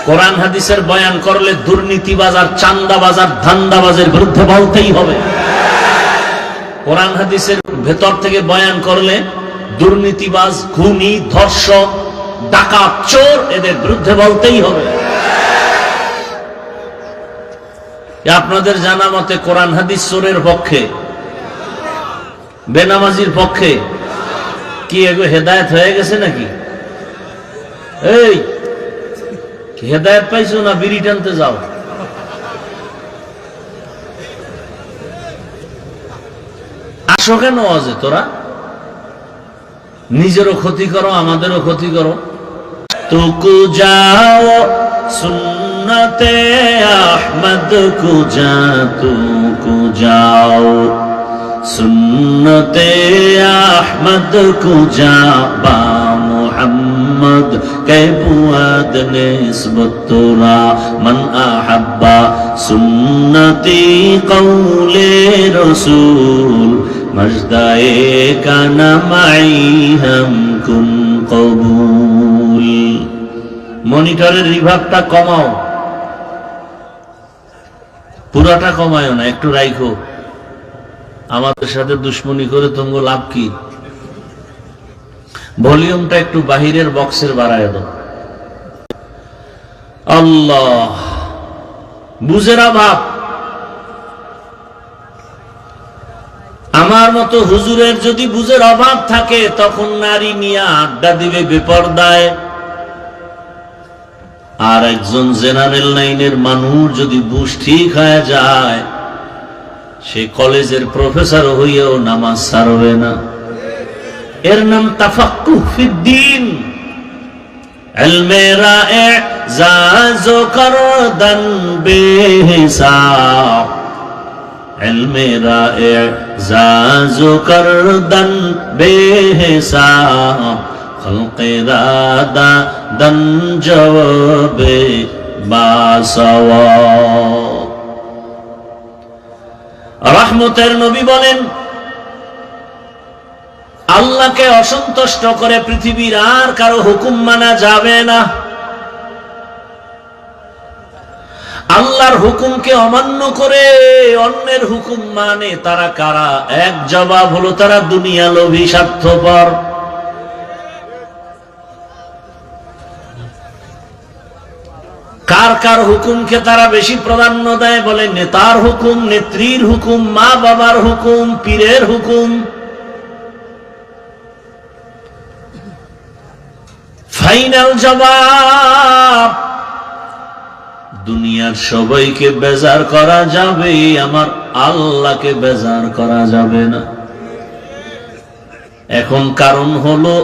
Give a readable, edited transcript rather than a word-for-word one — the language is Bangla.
কোরআন হাদিসের বয়ান করলে দুর্নীতিবাজ আর চাঁদাবাজ আর ধান্দাবাজের বিরুদ্ধে বলতেই হবে। কোরআন হাদিসের ভেতর থেকে বয়ান করলে দুর্নীতিবাজ, খুনি, ধর্ষক, ডাকাত, চোর এদের বিরুদ্ধে বলতেই হবে। আপনাদের জানা মতে কোরআন হাদিস চোরের পক্ষে, বেনামাজির পক্ষে। কি এগো হেদায়েত হয়ে গেছে নাকি? এই হেদায়েত পাইছো না বিড়ি টানতে যাও? আসো কেন আজে? তোরা নিজেরও ক্ষতি করো, আমাদেরও ক্ষতি করো। তুকু যাও সুন্নতে আহমদ কুজা, তুকু যাও সুন্নতে আহমদ কুজা, বা মুহাম্মদ কে বুয়াদ নিসবত তোরা, মান আহাব্বা সুন্নতি কওলে রসূল, মজদায়ে কানা মাই হাম কুন কবুল। মনিটরের রিভাবটা কমাও, পুরাটা কমায়ও না, একটু রাইখো। আমাদের সাথে দুশ্মনী করে তোমার লাভ কি? ভলিউমটা একটু বাহিরের বক্সের বাড়ায় দাও। আল্লাহ, বুঝের অভাব। আমার মতো হুজুরের যদি বুঝের অভাব থাকে, তখন নারী নিয়ে আড্ডা দিবে বেপরদায়। আর একজন জেনারেল লাইনের মানুষ যদি বুঝ ঠিক হয়ে যায়, সে কলেজের প্রফেসর হইয়াও নামাজ ছাড়বে না। এর নাম তাফাক্কুহ ফিদ্দীন। ইলমে রা'ইজাজ করদান বেহিসাব, ইলমে রা'ইজাজ করদান বেহিসাব, খলকে রাদা দন জওয়াবে বাসওয়াব। রহমতের নবী বলেন, আল্লাহকে অসন্তুষ্ট করে পৃথিবীর আর কারো হুকুম মানা যাবে না। আল্লাহর হুকুমকে অমান্য করে অন্যের হুকুম মানে তারা কারা? এক জবাব হলো, তারা দুনিয়া লোভী, স্বার্থপর। কার কার হুকুমকে তারা বেশি প্রাধান্য দেয়? বলে নেতার হুকুম, নেত্রীর হুকুম, মা বাবার হুকুম, পীরের হুকুম। ফাইনাল জবাব, দুনিয়ার সবাইকে বেজার করা যাবে, আমার আল্লাহকে বেজার করা যাবে না। এখন কারণ হলো